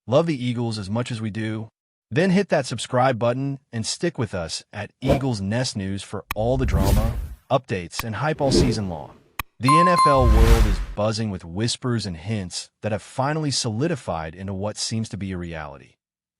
Love the Eagles as much as we do? Then hit that subscribe button and stick with us at Eagles Nest News for all the drama, updates, and hype all season long. The NFL world is buzzing with whispers and hints that have finally solidified into what seems to be a reality.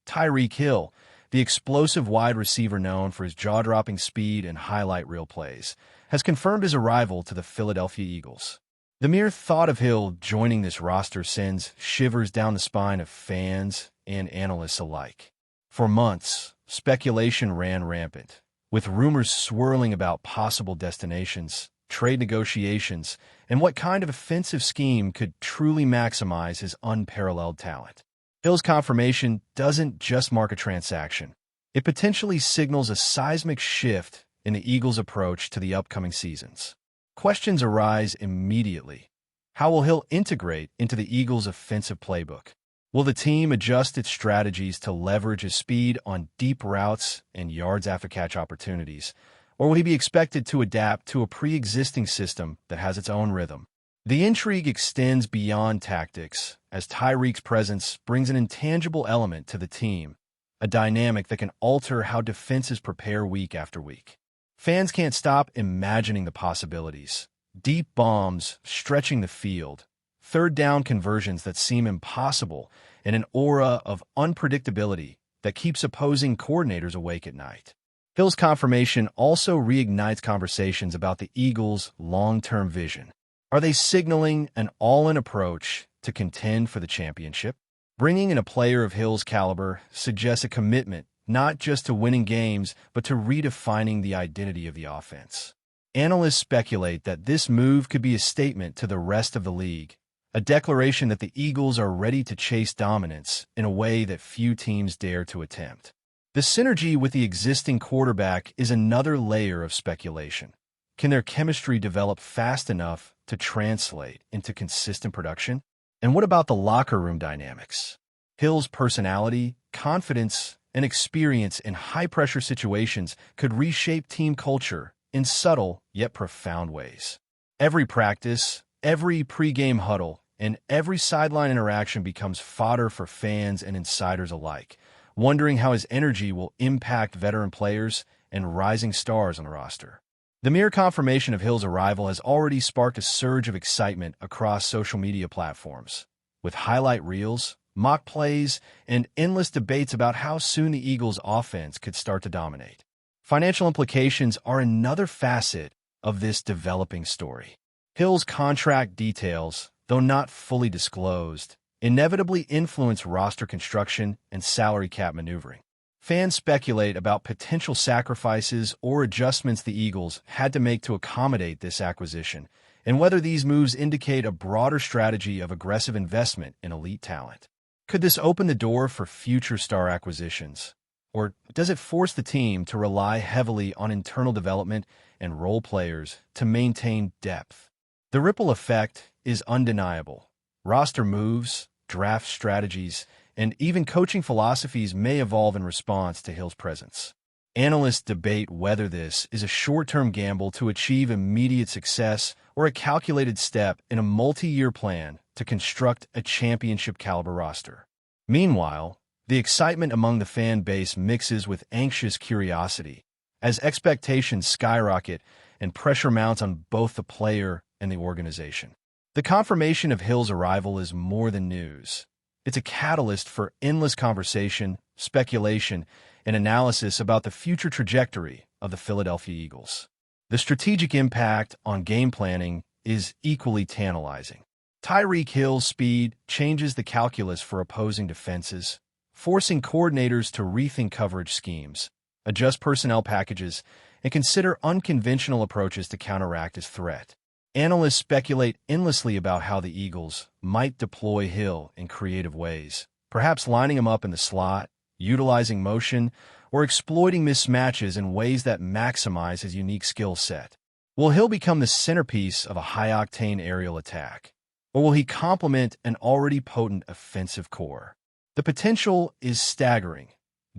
Tyreek Hill, the explosive wide receiver known for his jaw-dropping speed and highlight reel plays, has confirmed his arrival to the Philadelphia Eagles. The mere thought of Hill joining this roster sends shivers down the spine of fans and analysts alike. For months, speculation ran rampant, with rumors swirling about possible destinations, trade negotiations, and what kind of offensive scheme could truly maximize his unparalleled talent. Hill's confirmation doesn't just mark a transaction. It potentially signals a seismic shift in the Eagles' approach to the upcoming seasons. Questions arise immediately. How will Hill integrate into the Eagles' offensive playbook? Will the team adjust its strategies to leverage his speed on deep routes and yards after catch opportunities? Or will he be expected to adapt to a pre-existing system that has its own rhythm? The intrigue extends beyond tactics, as Tyreek's presence brings an intangible element to the team, a dynamic that can alter how defenses prepare week after week. Fans can't stop imagining the possibilities. Deep bombs stretching the field, third down conversions that seem impossible, and an aura of unpredictability that keeps opposing coordinators awake at night. Hill's confirmation also reignites conversations about the Eagles' long-term vision. Are they signaling an all-in approach to contend for the championship? Bringing in a player of Hill's caliber suggests a commitment not just to winning games, but to redefining the identity of the offense. Analysts speculate that this move could be a statement to the rest of the league, a declaration that the Eagles are ready to chase dominance in a way that few teams dare to attempt. The synergy with the existing quarterback is another layer of speculation. Can their chemistry develop fast enough to translate into consistent production? And what about the locker room dynamics? Hill's personality, confidence, and experience in high-pressure situations could reshape team culture in subtle yet profound ways. Every practice, every pregame huddle, and every sideline interaction becomes fodder for fans and insiders alike, wondering how his energy will impact veteran players and rising stars on the roster. The mere confirmation of Hill's arrival has already sparked a surge of excitement across social media platforms, with highlight reels, mock plays, and endless debates about how soon the Eagles' offense could start to dominate. Financial implications are another facet of this developing story. Hill's contract details, though not fully disclosed, inevitably influence roster construction and salary cap maneuvering. Fans speculate about potential sacrifices or adjustments the Eagles had to make to accommodate this acquisition, and whether these moves indicate a broader strategy of aggressive investment in elite talent. Could this open the door for future star acquisitions? Or does it force the team to rely heavily on internal development and role players to maintain depth? The ripple effect is undeniable. Roster moves, draft strategies, and even coaching philosophies may evolve in response to Hill's presence. Analysts debate whether this is a short-term gamble to achieve immediate success or a calculated step in a multi-year plan to construct a championship-caliber roster. Meanwhile, the excitement among the fan base mixes with anxious curiosity as expectations skyrocket and pressure mounts on both the player and the organization. The confirmation of Hill's arrival is more than news. It's a catalyst for endless conversation, speculation, and analysis about the future trajectory of the Philadelphia Eagles. The strategic impact on game planning is equally tantalizing. Tyreek Hill's speed changes the calculus for opposing defenses, forcing coordinators to rethink coverage schemes, adjust personnel packages, and consider unconventional approaches to counteract his threat. Analysts speculate endlessly about how the Eagles might deploy Hill in creative ways, perhaps lining him up in the slot, utilizing motion, or exploiting mismatches in ways that maximize his unique skill set. Will Hill become the centerpiece of a high-octane aerial attack, or will he complement an already potent offensive core? The potential is staggering.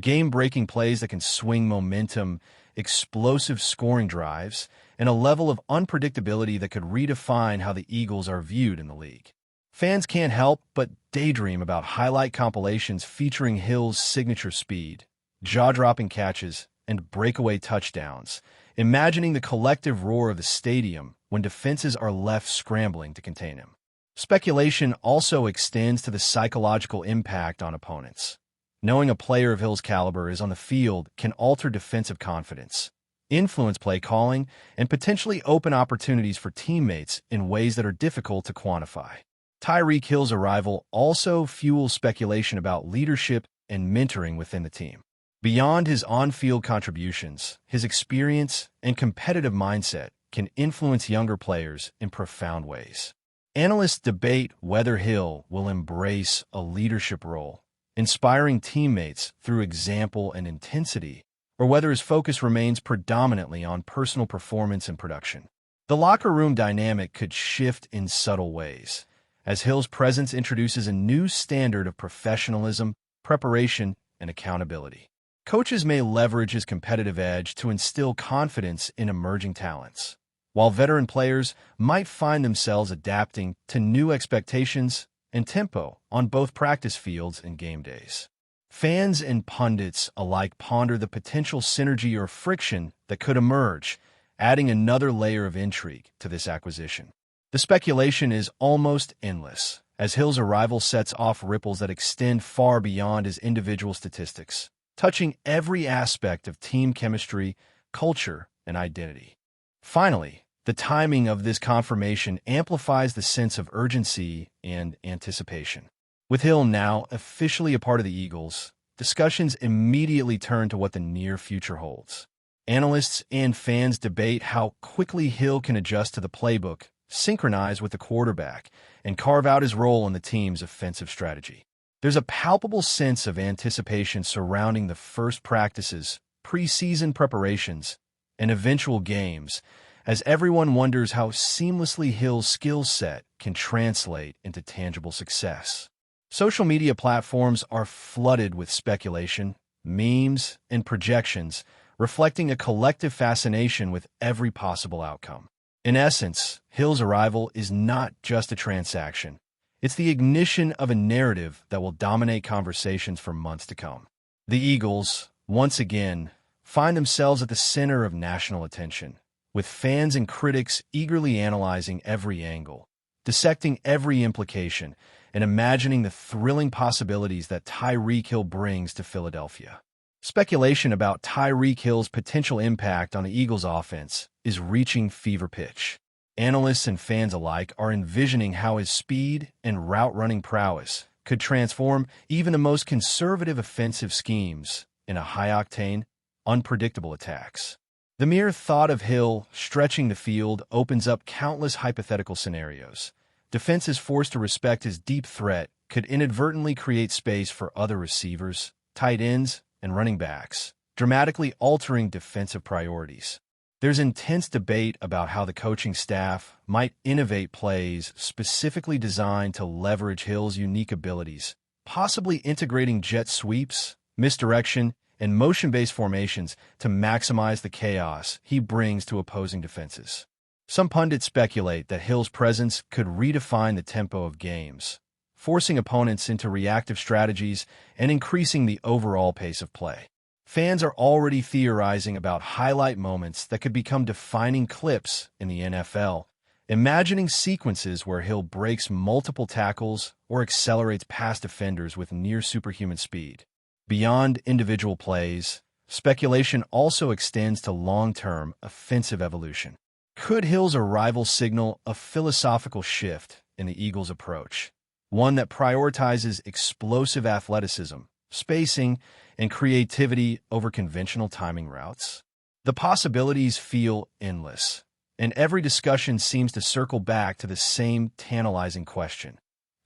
Game-breaking plays that can swing momentum, explosive scoring drives, and a level of unpredictability that could redefine how the Eagles are viewed in the league. Fans can't help but daydream about highlight compilations featuring Hill's signature speed, jaw-dropping catches, and breakaway touchdowns, imagining the collective roar of the stadium when defenses are left scrambling to contain him. Speculation also extends to the psychological impact on opponents. Knowing a player of Hill's caliber is on the field can alter defensive confidence, influence play calling, and potentially open opportunities for teammates in ways that are difficult to quantify. Tyreek Hill's arrival also fuels speculation about leadership and mentoring within the team. Beyond his on-field contributions, his experience and competitive mindset can influence younger players in profound ways. Analysts debate whether Hill will embrace a leadership role, inspiring teammates through example and intensity, or whether his focus remains predominantly on personal performance and production. The locker room dynamic could shift in subtle ways, as Hill's presence introduces a new standard of professionalism, preparation, and accountability. Coaches may leverage his competitive edge to instill confidence in emerging talents, while veteran players might find themselves adapting to new expectations and tempo on both practice fields and game days. Fans and pundits alike ponder the potential synergy or friction that could emerge, adding another layer of intrigue to this acquisition. The speculation is almost endless, as Hill's arrival sets off ripples that extend far beyond his individual statistics, touching every aspect of team chemistry, culture, and identity. Finally, the timing of this confirmation amplifies the sense of urgency and anticipation. With Hill now officially a part of the Eagles, discussions immediately turn to what the near future holds. Analysts and fans debate how quickly Hill can adjust to the playbook, synchronize with the quarterback, and carve out his role in the team's offensive strategy. There's a palpable sense of anticipation surrounding the first practices, preseason preparations, and eventual games, as everyone wonders how seamlessly Hill's skill set can translate into tangible success. Social media platforms are flooded with speculation, memes, and projections, reflecting a collective fascination with every possible outcome. In essence, Hill's arrival is not just a transaction. It's the ignition of a narrative that will dominate conversations for months to come. The Eagles, once again, find themselves at the center of national attention, with fans and critics eagerly analyzing every angle, dissecting every implication, and imagining the thrilling possibilities that Tyreek Hill brings to Philadelphia. Speculation about Tyreek Hill's potential impact on the Eagles' offense is reaching fever pitch. Analysts and fans alike are envisioning how his speed and route-running prowess could transform even the most conservative offensive schemes into high-octane, unpredictable attacks. The mere thought of Hill stretching the field opens up countless hypothetical scenarios. Defenses forced to respect his deep threat could inadvertently create space for other receivers, tight ends, and running backs, dramatically altering defensive priorities. There's intense debate about how the coaching staff might innovate plays specifically designed to leverage Hill's unique abilities, possibly integrating jet sweeps, misdirection, and motion-based formations to maximize the chaos he brings to opposing defenses. Some pundits speculate that Hill's presence could redefine the tempo of games, forcing opponents into reactive strategies and increasing the overall pace of play. Fans are already theorizing about highlight moments that could become defining clips in the NFL, imagining sequences where Hill breaks multiple tackles or accelerates past defenders with near-superhuman speed. Beyond individual plays, speculation also extends to long-term offensive evolution. Could Hill's arrival signal a philosophical shift in the Eagles' approach, one that prioritizes explosive athleticism, spacing, and creativity over conventional timing routes? The possibilities feel endless, and every discussion seems to circle back to the same tantalizing question: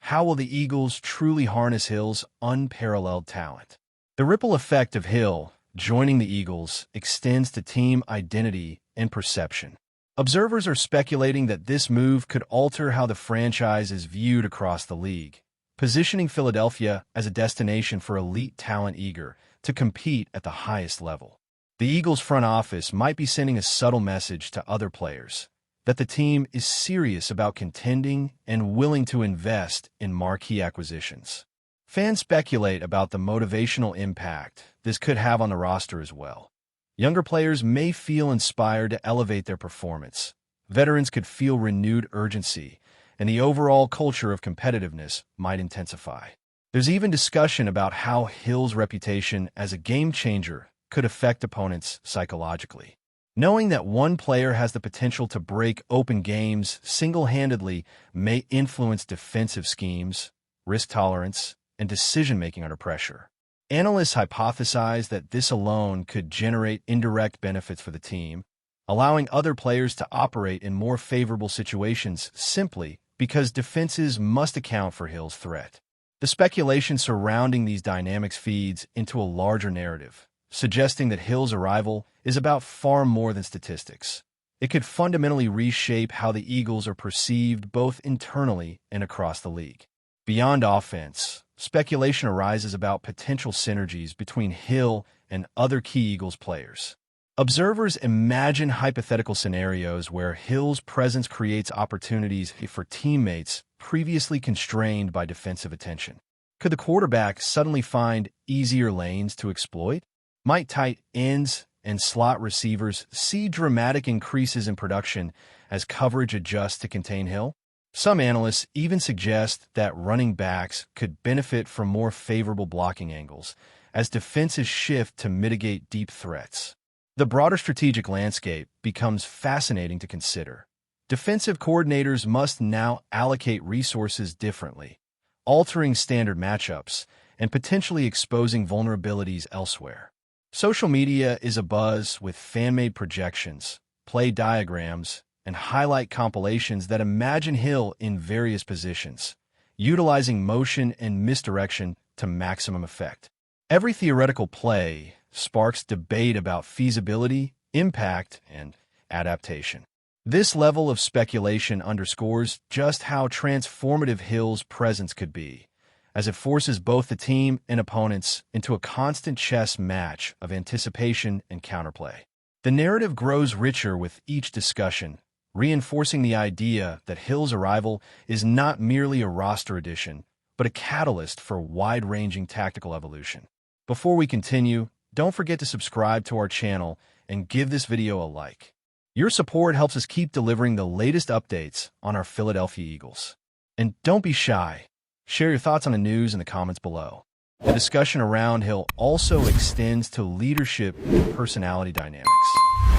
how will the Eagles truly harness Hill's unparalleled talent? The ripple effect of Hill joining the Eagles extends to team identity and perception. Observers are speculating that this move could alter how the franchise is viewed across the league, positioning Philadelphia as a destination for elite talent eager to compete at the highest level. The Eagles' front office might be sending a subtle message to other players, that the team is serious about contending and willing to invest in marquee acquisitions. Fans speculate about the motivational impact this could have on the roster as well. Younger players may feel inspired to elevate their performance. Veterans could feel renewed urgency, and the overall culture of competitiveness might intensify. There's even discussion about how Hill's reputation as a game-changer could affect opponents psychologically. Knowing that one player has the potential to break open games single-handedly may influence defensive schemes, risk tolerance, and decision-making under pressure. Analysts hypothesize that this alone could generate indirect benefits for the team, allowing other players to operate in more favorable situations simply because defenses must account for Hill's threat. The speculation surrounding these dynamics feeds into a larger narrative, suggesting that Hill's arrival is about far more than statistics. It could fundamentally reshape how the Eagles are perceived both internally and across the league. Beyond offense, speculation arises about potential synergies between Hill and other key Eagles players. Observers imagine hypothetical scenarios where Hill's presence creates opportunities for teammates previously constrained by defensive attention. Could the quarterback suddenly find easier lanes to exploit? Might tight ends and slot receivers see dramatic increases in production as coverage adjusts to contain Hill? Some analysts even suggest that running backs could benefit from more favorable blocking angles as defenses shift to mitigate deep threats. The broader strategic landscape becomes fascinating to consider. Defensive coordinators must now allocate resources differently, altering standard matchups and potentially exposing vulnerabilities elsewhere. Social media is abuzz with fan-made projections, play diagrams, and highlight compilations that imagine Hill in various positions, utilizing motion and misdirection to maximum effect. Every theoretical play sparks debate about feasibility, impact, and adaptation. This level of speculation underscores just how transformative Hill's presence could be, as it forces both the team and opponents into a constant chess match of anticipation and counterplay. The narrative grows richer with each discussion, reinforcing the idea that Hill's arrival is not merely a roster addition, but a catalyst for wide-ranging tactical evolution. Before we continue, don't forget to subscribe to our channel and give this video a like. Your support helps us keep delivering the latest updates on our Philadelphia Eagles. And don't be shy. Share your thoughts on the news in the comments below. The discussion around Hill also extends to leadership and personality dynamics.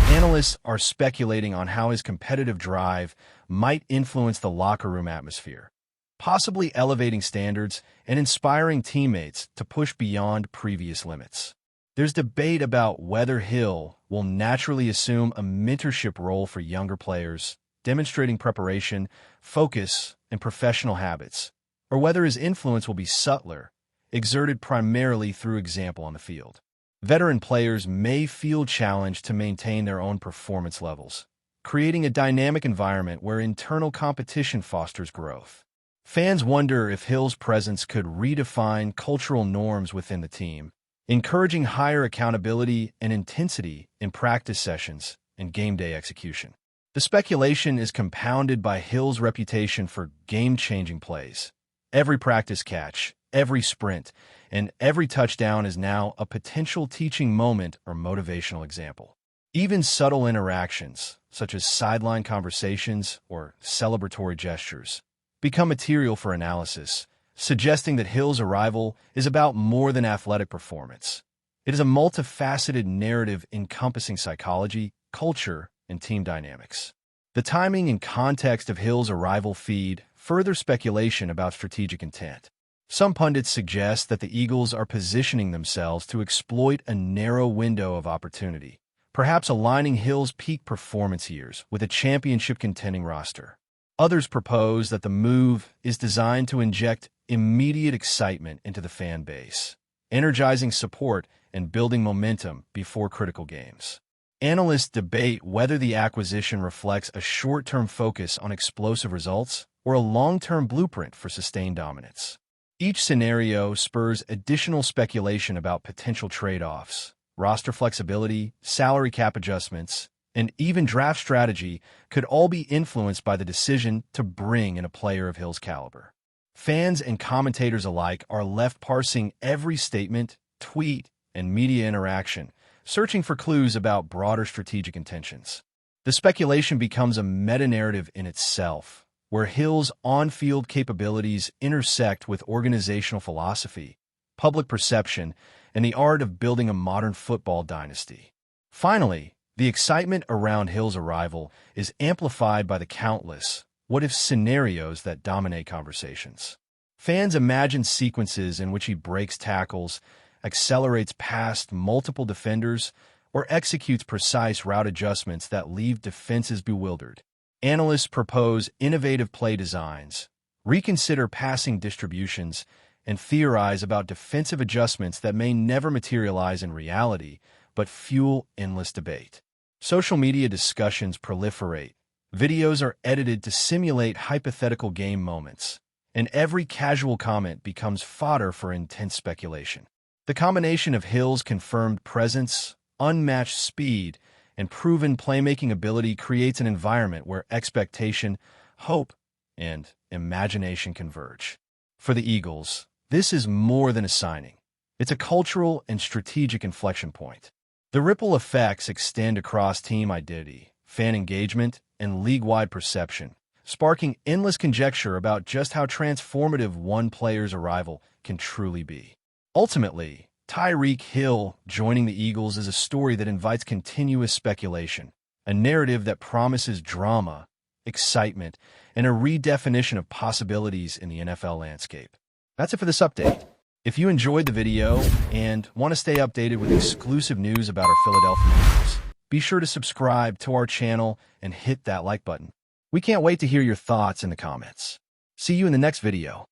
Analysts are speculating on how his competitive drive might influence the locker room atmosphere, possibly elevating standards and inspiring teammates to push beyond previous limits. There's debate about whether Hill will naturally assume a mentorship role for younger players, demonstrating preparation, focus, and professional habits, or whether his influence will be subtler, exerted primarily through example on the field. Veteran players may feel challenged to maintain their own performance levels, creating a dynamic environment where internal competition fosters growth. Fans wonder if Hill's presence could redefine cultural norms within the team, encouraging higher accountability and intensity in practice sessions and game day execution. The speculation is compounded by Hill's reputation for game-changing plays. Every practice catch, every sprint, and every touchdown is now a potential teaching moment or motivational example. Even subtle interactions, such as sideline conversations or celebratory gestures, become material for analysis, suggesting that Hill's arrival is about more than athletic performance. It is a multifaceted narrative encompassing psychology, culture, and team dynamics. The timing and context of Hill's arrival feed further speculation about strategic intent. Some pundits suggest that the Eagles are positioning themselves to exploit a narrow window of opportunity, perhaps aligning Hill's peak performance years with a championship-contending roster. Others propose that the move is designed to inject immediate excitement into the fan base, energizing support and building momentum before critical games. Analysts debate whether the acquisition reflects a short-term focus on explosive results or a long-term blueprint for sustained dominance. Each scenario spurs additional speculation about potential trade-offs, roster flexibility, salary cap adjustments, and even draft strategy could all be influenced by the decision to bring in a player of Hill's caliber. Fans and commentators alike are left parsing every statement, tweet, and media interaction, searching for clues about broader strategic intentions. The speculation becomes a meta-narrative in itself, where Hill's on-field capabilities intersect with organizational philosophy, public perception, and the art of building a modern football dynasty. Finally, the excitement around Hill's arrival is amplified by the countless what-if scenarios that dominate conversations. Fans imagine sequences in which he breaks tackles, accelerates past multiple defenders, or executes precise route adjustments that leave defenses bewildered. Analysts propose innovative play designs, reconsider passing distributions, and theorize about defensive adjustments that may never materialize in reality, but fuel endless debate. Social media discussions proliferate. Videos are edited to simulate hypothetical game moments, and every casual comment becomes fodder for intense speculation. The combination of Hill's confirmed presence, unmatched speed, and proven playmaking ability creates an environment where expectation, hope, and imagination converge. For the Eagles, this is more than a signing. It's a cultural and strategic inflection point. The ripple effects extend across team identity, fan engagement, and league-wide perception, sparking endless conjecture about just how transformative one player's arrival can truly be. Ultimately, Tyreek Hill joining the Eagles is a story that invites continuous speculation, a narrative that promises drama, excitement, and a redefinition of possibilities in the NFL landscape. That's it for this update. If you enjoyed the video and want to stay updated with exclusive news about our Philadelphia Eagles, be sure to subscribe to our channel and hit that like button. We can't wait to hear your thoughts in the comments. See you in the next video.